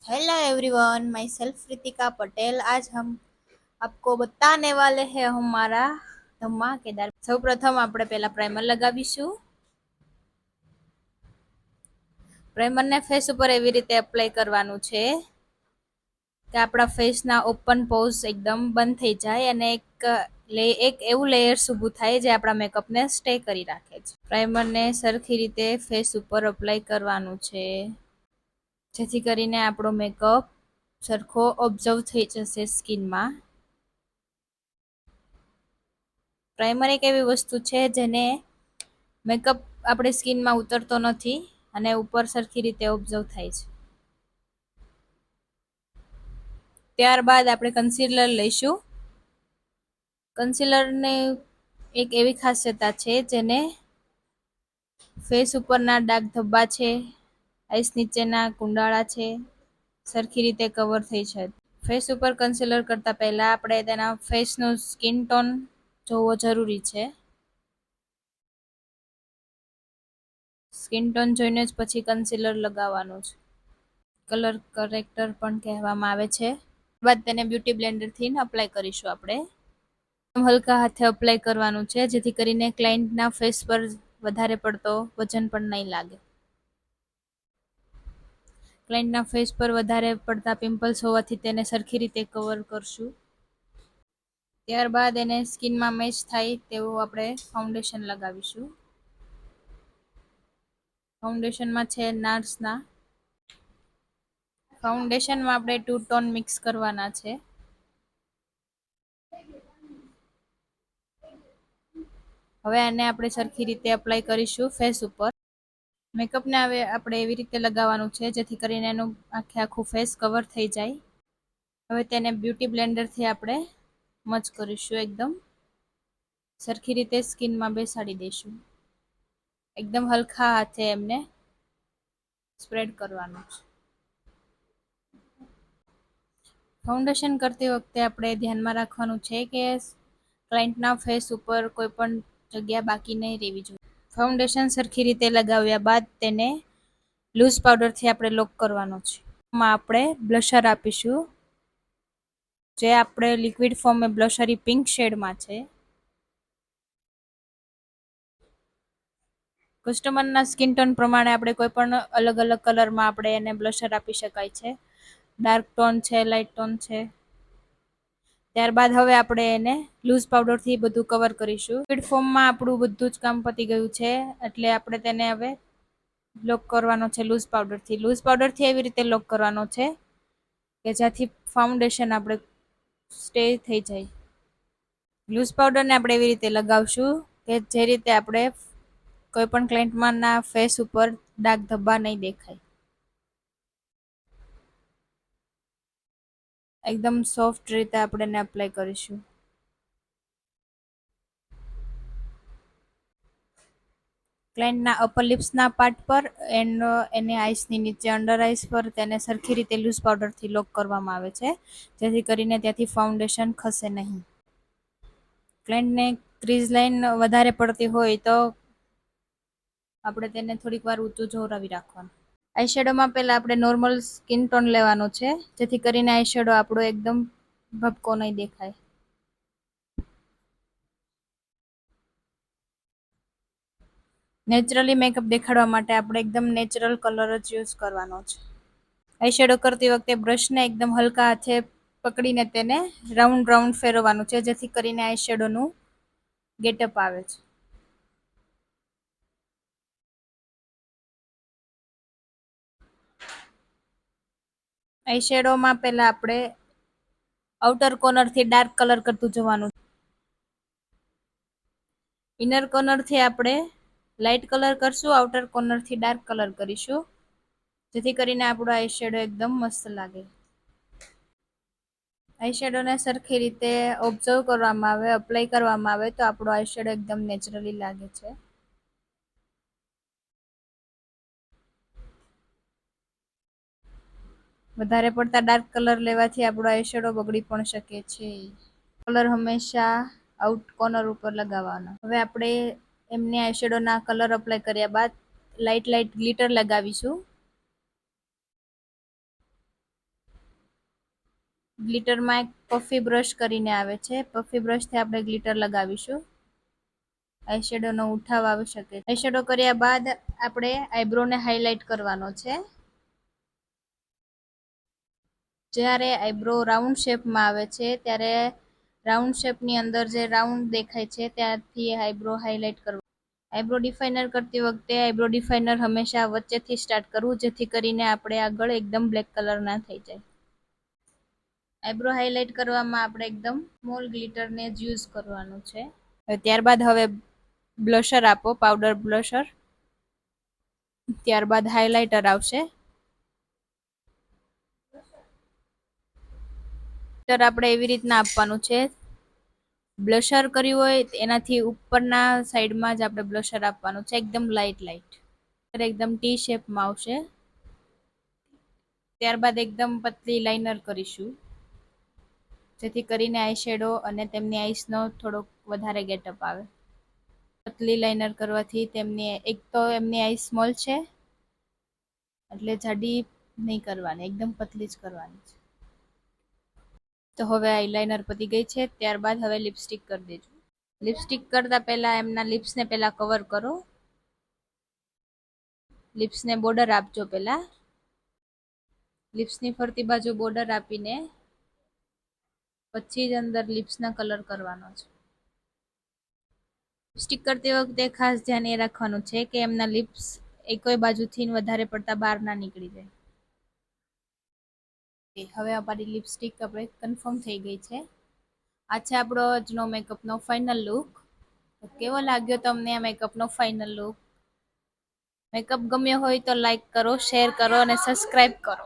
Hello everyone, my self Ritika Patel. आज हम आपको बताने वाले हैं हमारा धमाकेदार। સૌ પ્રથમ આપણે પહેલા પ્રાઇમર લગાવીશું। પ્રાઇમરને ફેસ ઉપર એવી રીતે એપ્લાય કરવાનું છે કે આપણા ફેસના ઓપન પોર્સ એકદમ બંધ થઈ જાય અને એક એવું લેયર્સ ઊભું થાય જે આપણા મેકઅપને સ્ટે કરી રાખે છે। પ્રાઇમરને સરખી રીતે ફેસ ઉપર એપ્લાય કરવાનું છે જેથી કરીને આપણો મેકઅપ સરખો ઓબ્ઝર્વ થઈ જશે સ્કિનમાં। પ્રાઇમર એક એવી વસ્તુ છે જેને મેકઅપ આપણી સ્કિનમાં ઉતરતો નથી અને ઉપર સરખી રીતે ઓબ્ઝર્વ થાય છે। ત્યારબાદ આપણે કન્સીલર લઈશું। કન્સીલરને એક એવી ખાસિયતા છે જેને ફેસ ઉપરના ડાઘ ધબ્બા છે, આઈસ નીચેના કુંડાળા છે, સરખી રીતે કવર થઈ જાય। ફેસ ઉપર કન્સીલર કરતા પહેલા આપણે તેના ફેસનું સ્કિન ટોન જોવો જરૂરી છે। સ્કિન ટોન જોઈને જ પછી કન્સીલર લગાવવાનું છે। કલર કરેક્ટર પણ કહેવામાં આવે છે। બાદ તેને બ્યુટી બ્લેન્ડરથી અપ્લાય કરીશું આપણે। હલકા હાથે અપ્લાય કરવાનું છે જેથી કરીને ક્લાયન્ટના ફેસ પર વધારે પડતો વજન પણ નહીં લાગે। ક્લાયન્ટના ફેસ પર વધારે પડતા પિમ્પલ્સ હોવાથી તેને સરખી રીતે કવર કરશું। ત્યારબાદ એને સ્કિનમાં મેચ થાય તેવું આપણે ફાઉન્ડેશન લગાવીશું। ફાઉન્ડેશનમાં છે નાર્સના। ફાઉન્ડેશનમાં આપણે 2 ટોન મિક્સ કરવાના છે। હવે આને આપણે સરખી રીતે એપ્લાય કરીશું ફેસ ઉપર। મેકઅપને હવે આપણે એવી રીતે લગાવવાનું છે જેથી કરીને એનું આખું ફેસ કવર થઈ જાય। હવે તેને બ્યુટી બ્લેન્ડરથી આપણે મચ કરીશું, એકદમ સરખી રીતે સ્કિનમાં બેસાડી દઈશું। એકદમ હલકા હાથે એમને સ્પ્રેડ કરવાનું છે। ફાઉન્ડેશન કરતી વખતે આપણે ધ્યાનમાં રાખવાનું છે કે ક્લાયન્ટના ફેસ ઉપર કોઈ પણ જગ્યા બાકી નહીં રહેવી જોઈએ। ફાઉન્ડેશન સરખી રીતે લગાવ્યા બાદ તેને લૂઝ પાવડરથી આપણે લોક કરવાનો છે। આપણે બ્લશર આપીશું જે આપણે લિક્વિડ ફોર્મ બ્લશર પિંક શેડમાં છે। કસ્ટમરના સ્કિન ટોન પ્રમાણે આપણે કોઈ પણ અલગ અલગ કલરમાં આપણે એને બ્લશર આપી શકાય છે। ડાર્ક ટોન છે, લાઇટ ટોન છે। ત્યારબાદ હવે આપણે એને લૂઝ પાવડરથી બધું કવર કરીશું। લિક્વિડ ફોર્મમાં આપણું બધું જ કામ પતી ગયું છે એટલે આપણે તેને હવે લોક કરવાનો છે લૂઝ પાવડરથી। લૂઝ પાવડરથી એવી રીતે લોક કરવાનો છે કે જેથી ફાઉન્ડેશન આપણે સ્ટે થઈ જાય। લૂઝ પાવડરને આપણે એવી રીતે લગાવશું કે જે રીતે આપણે કોઈ પણ ક્લાયન્ટમાંના ફેસ ઉપર ડાઘ ધબ્બા નહીં દેખાય। એકદમ સોફ્ટ રીતે આપણે એને એપ્લાય કરીશું। ક્લાયન્ટના અપર લિપ્સના પાર્ટ પર એન્ડ એને આઈસની નીચે અંડર આઈસ પર તેને સરખી રીતે લૂઝ પાવડરથી લોક કરવામાં આવે છે જેથી કરીને ત્યાંથી ફાઉન્ડેશન ખસે નહીં। ક્લાયન્ટને ક્રીઝ લાઇન વધારે પડતી હોય તો આપણે તેને થોડીક વાર ઊંચું જોરાવી રાખવાનું। આઈ શેડોમાં પહેલા આપણે નોર્મલ સ્કિન ટોન લેવાનો છે જેથી કરીને આઈ શેડો આપણો એકદમ ભપકો નહીં દેખાય। નેચરલી મેકઅપ દેખાડવા માટે આપણે એકદમ નેચરલ કલર જ યુઝ કરવાનો છે। આઈ શેડો કરતી વખતે બ્રશને એકદમ હલકા હાથે પકડીને તેને રાઉન્ડ રાઉન્ડ ફેરવવાનું છે જેથી કરીને આઈ શેડોનું ગેટઅપ આવે છે। આઈ શેડોમાં પહેલા આપણે આઉટર કોર્નરથી ડાર્ક કલર કરતું જવાનું। ઇનર કોર્નરથી આપણે લાઇટ કલર કરશું, આઉટર કોર્નરથી ડાર્ક કલર કરીશું જેથી કરીને આપણો આઈ શેડો એકદમ મસ્ત લાગે। આઈ શેડોને સરખી રીતે ઓબ્ઝર્વ કરવામાં આવે, અપ્લાય કરવામાં આવે તો આપણો આઈ શેડો એકદમ નેચરલી લાગે છે। વધારે પડતા ડાર્ક કલર લેવાથી આપણો આઈ શેડો બગડી પણ શકે છે। કલર હંમેશા આઉટ કોર્નર ઉપર લગાવવાનો। હવે આપણે એમને આઈ શેડોના કલર અપ્લાય કર્યા બાદ લાઇટ લાઇટ ગ્લિટર લગાવીશું। ગ્લિટરમાં એક પફી બ્રશ કરીને આવે છે. પફી બ્રશથી આપણે ગ્લિટર લગાવીશું. આઈશેડોનો ઉઠાવ આવી શકે. આઈશેડો કર્યા બાદ આપણે આઈબ્રોને હાઇલાઇટ કરવાનો છે. જ્યારે આઈબ્રો રાઉન્ડ શેપમાં આવે છે ત્યારે રાઉન્ડ શેપની અંદર જે રાઉન્ડ દેખાય છે ત્યાંથી આઈબ્રો હાઇલાઇટ કરવો. આઈબ્રો ડિફાઇનર કરતી વખતે આઈબ્રો ડિફાઇનર હંમેશા વચ્ચેથી સ્ટાર્ટ કરવું, જેથી કરીને આપણે આગળ એકદમ બ્લેક કલર ના થઈ જાય. આઈબ્રો હાઇલાઇટ કરવામાં આપણે એકદમ સ્મોલ ગ્લિટરને જ યુઝ કરવાનું છે. ત્યારબાદ હવે બ્લશર આપો, પાવડર બ્લશર. ત્યારબાદ હાઇલાઇટર આવશે. આપણે એવી રીતના આપવાનું છે. બ્લશર કર્યું હોય એનાથી ઉપરના સાઈડમાં જ આપણે બ્લશર આપવાનું છે, એકદમ લાઇટ લાઇટ. એકદમ ટી શેપમાં આવશે. ત્યારબાદ એકદમ પતલી લાઇનર કરીશું, જેથી કરીને આઈ શેડો અને તેમની આઈસનો થોડોક વધારે ગેટઅપ આવે. પતલી લાઇનર કરવાથી તેમની એક તો એમની આઈસ સ્મોલ છે એટલે જાડી નહીં કરવાની, એકદમ પતલી જ કરવાની છે. તો હવે આઈલાઇનર પતી ગઈ છે. ત્યારબાદ હવે લિપસ્ટિક કરી દેજો. લિપસ્ટિક કરતા પહેલા એમના લિપ્સને પહેલા કવર કરો. લિપ્સને બોર્ડર આપજો પહેલા. લિપ્સની ફરતી બાજુ બોર્ડર આપીને પછી જ અંદર લિપ્સના કલર કરવાનો છે. લિપસ્ટિક કરતી વખતે ખાસ ધ્યાન એ રાખવાનું છે કે એમના લિપ્સ એકોય બાજુથી વધારે પડતા બહાર ના નીકળી જાય. હવે અમારી લિપસ્ટિક આપણે કન્ફર્મ થઈ ગઈ છે. આ છે આપણો આજનો મેકઅપનો ફાઇનલ લુક. કેવો લાગ્યો તમને આ મેકઅપનો ફાઇનલ લુક? મેકઅપ ગમ્યો હોય તો લાઈક કરો, શેર કરો અને સબસ્ક્રાઇબ કરો.